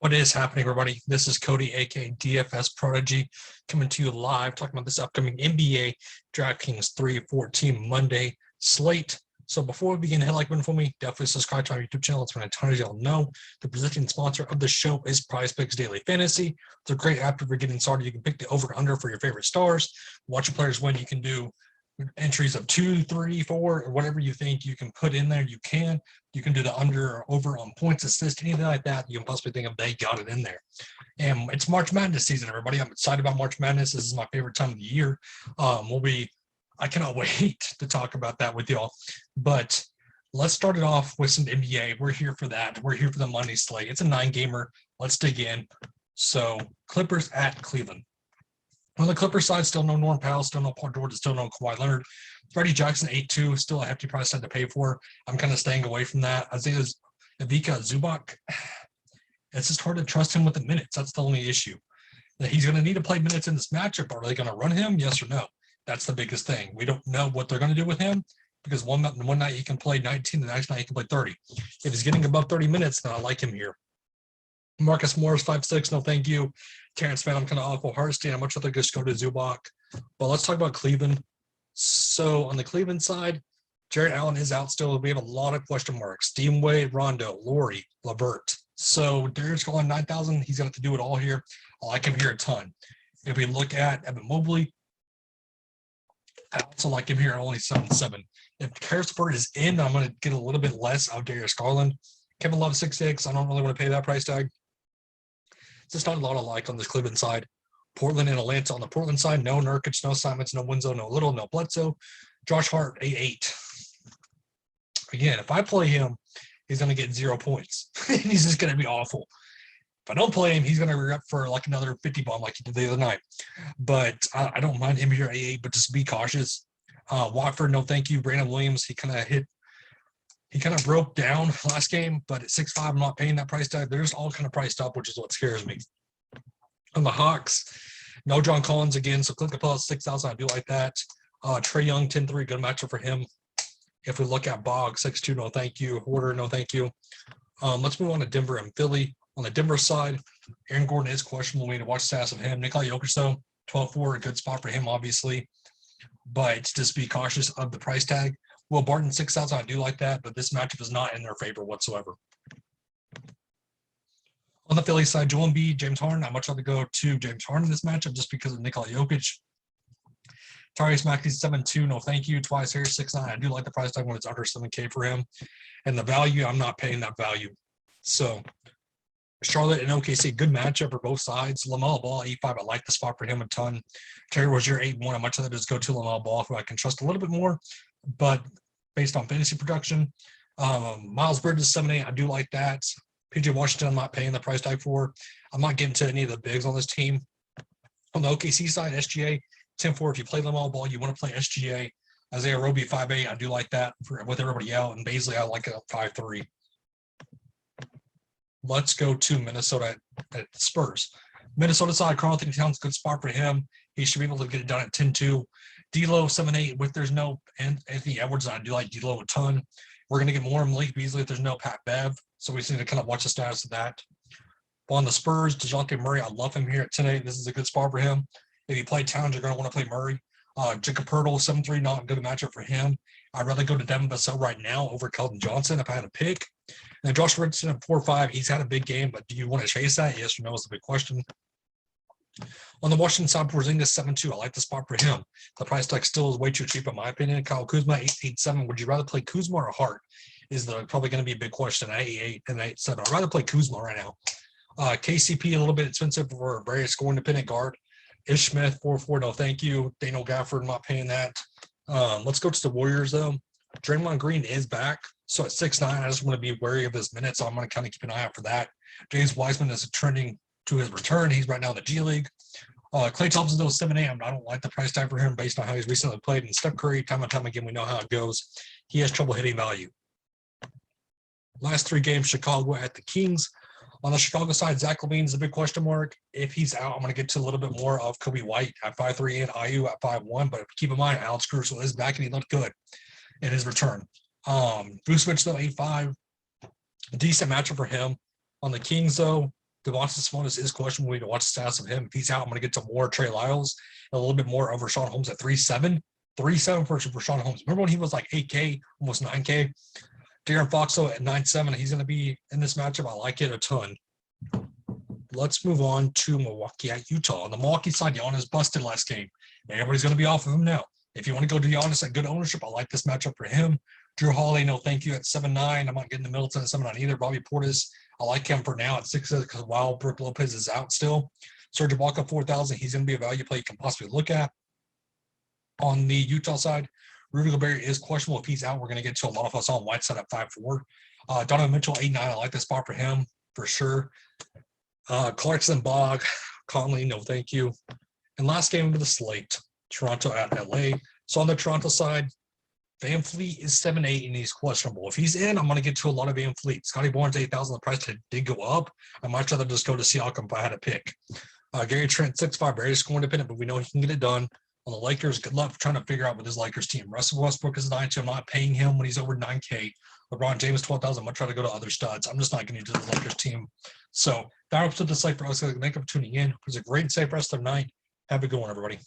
What is happening, everybody? This is Cody, aka DFS Prodigy, coming to you live, talking about this upcoming NBA DraftKings 3/14 Monday slate. So before we begin, hit like button for me. Definitely subscribe to our YouTube channel. It's when a ton of y'all know. The presenting sponsor of the show is PrizePicks Daily Fantasy. It's a great app for getting started. You can pick the over and under for your favorite stars. Watch your players win. You can do entries of 2, 3, 4, or whatever you think you can put in there. You can do the under or over on points, assists, anything like that. You can possibly think of they got it in there. And it's March Madness season, everybody. I'm excited about March Madness. This is my favorite time of the year. I cannot wait to talk about that with y'all. But let's start it off with some NBA. We're here for that. We're here for the Monday slate. It's a 9-gamer. Let's dig in. So Clippers at Cleveland. On the Clippers side, still no Norm Powell, still no Paul George, still no Kawhi Leonard. Freddie Jackson, 8-2, still a hefty price tag to pay for. I'm kind of staying away from that. Isaiah Ivica Zubac, it's just hard to trust him with the minutes. That's the only issue. That he's going to need to play minutes in this matchup. Are they going to run him? Yes or no? That's the biggest thing. We don't know what they're going to do with him because one night he can play 19, the next night he can play 30. If he's getting above 30 minutes, then I like him here. Marcus Morris, 5'6", no thank you. Terrence Mann, I'm kind of awful. Harstein, I'm much rather just go to Zubac. But let's talk about Cleveland. So on the Cleveland side, Jared Allen is out still. We have a lot of question marks. Dean Wade, Rondo, Laurie, LeVert. So Darius going 9,000. He's going to have to do it all here. I like him here a ton. If we look at Evan Mobley, I also like him here at only 7-7. If Harris LeVert is in, I'm going to get a little bit less of Darius Garland. Kevin Love, 6'6". I don't really want to pay that price tag. It's just not a lot of like on this Cleveland side. Portland and Atlanta on the Portland side, no Nurkic, no Simons, no Winslow, no Little, no Bledsoe. Josh Hart, 8'8". Again, if I play him, he's going to get 0 points. He's just going to be awful. If I don't play him, he's going to be up for like another 50 bomb like he did the other night. But I don't mind him here at 8'8", but just be cautious. Watford, no thank you. Brandon Williams, he kind of broke down last game, but at 6'5", I'm not paying that price tag. They're just all kind of priced up, which is what scares me. On the Hawks, no John Collins again, so Clint Capella, 6,000. I do like that. Trae Young, 10-3, good matchup for him. If we look at Bog, 6'2", no thank you. Horder, no thank you. Let's move on to Denver and Philly. On the Denver side, Aaron Gordon is questionable. We need to watch the stats of him. Nikola Jokic, though, 12-4, a good spot for him, obviously. But just be cautious of the price tag. Will Barton, 6,000. I do like that, but this matchup is not in their favor whatsoever. On the Philly side, Joel Embiid, James Harden. I'd much rather go to James Harden in this matchup just because of Nikola Jokic. Tyrese Maxey, 7'2", no thank you. Twice here, 6'9". I do like the price tag when it's under 7K for him. And the value, I'm not paying that value. So Charlotte and OKC, good matchup for both sides. Lamelo Ball, 8'5", I like the spot for him a ton. Terry Rozier, 8'1", I'd much rather just go to Lamelo Ball, who I can trust a little bit more. But based on fantasy production, Miles Bridges, 7'8", I do like that. PJ Washington, I'm not paying the price tag for. I'm not getting to any of the bigs on this team. On the OKC side, SGA, 10-4. If you play Lamelo Ball, you want to play SGA. Isaiah Roby, 5'8", I do like that with everybody out. And Baisley, I like it at 5'3". Let's go to Minnesota at Spurs. Minnesota side, Karl Anthony Towns, good spot for him. He should be able to get it done at 10-2. D'Lo, 7'8", with there's no Anthony Edwards. I do like D'Lo a ton. We're going to get more Malik Beasley if there's no Pat Bev. So we just need to kind of watch the status of that. On the Spurs, DeJounte Murray, I love him here at 10-8. This is a good spot for him. If you play Towns, you're going to want to play Murray. Jacob Poeltl, 7'3", not a good matchup for him. I'd rather go to Devin Vassell right now over Keldon Johnson if I had a pick. And Josh Richardson at 4'5", he's had a big game, but do you want to chase that? Yes or no is the big question. On the Washington side, Porzingis, 7'2". I like the spot for him. The price tag still is way too cheap in my opinion. Kyle Kuzma, 8'7". Would you rather play Kuzma or Hart? Is probably going to be a big question at 8'8" and 8'7". I'd rather play Kuzma right now. KCP, a little bit expensive for a very scoring-dependent guard. Ish Smith, 4'4", no thank you. Daniel Gafford, not paying that. Let's go to the Warriors, though. Draymond Green is back. So at 6'9", I just want to be wary of his minutes. So I'm going to kind of keep an eye out for that. James Wiseman is trending to his return. He's right now in the G League. Klay Thompson, though, 7'8". I don't like the price tag for him based on how he's recently played. And Steph Curry, time and time again, we know how it goes. He has trouble hitting value. Last 3 games, Chicago at the Kings. On the Chicago side, Zach LaVine is a big question mark. If he's out, I'm going to get to a little bit more of Kobe White at 5'3" and Ayu at 5'1". But keep in mind, Alex Caruso is back and he looked good in his return. Vucevic, though, 8'5". A decent matchup for him. On the Kings, though, Devontae Sabonis is questionable. We need to watch the stats of him. If he's out, I'm going to get to more Trey Lyles and a little bit more of Rashawn Holmes at 3.7. 3.7 for Rashawn Holmes. Remember when he was like 8K, almost 9K? De'Aaron Fox, though, at 9.7. He's going to be in this matchup. I like it a ton. Let's move on to Milwaukee at Utah. On the Milwaukee side, Giannis busted last game. Everybody's going to be off of him now. If you want to go to Giannis at good ownership, I like this matchup for him. Drew Holiday, no thank you at 7.9. I'm not getting the Middleton at 7.9 either. Bobby Portis, I like him for now at 6 because while Brook Lopez is out still. Serge Ibaka, 4,000. He's going to be a value play you can possibly look at. On the Utah side, Rudy Gobert is questionable. If he's out, we're going to get to a lot of us on Whiteside at 5.4. Donovan Mitchell, 8.9. I like this spot for him for sure. Clarkson, Bog, Conley, no thank you. And last game of the slate, Toronto at LA. So on the Toronto side, Van Fleet is 7.8 and he's questionable. If he's in, I'm going to get to a lot of Van Fleet. Scotty Barnes, 8,000. The price did go up. I might rather just go to Siakam if I had to pick. Gary Trent, 6.5, very scoring dependent, but we know he can get it done. On the Lakers, good luck trying to figure out with his Lakers team. Russell Westbrook is 9.2. I'm not paying him when he's over 9K. LeBron James, 12,000. I'm going to try to go to other studs. I'm just not going to use the Lakers team. So that wraps up the slate for us. Thank you for tuning in. It was a great save for us tonight. Have a good one, everybody.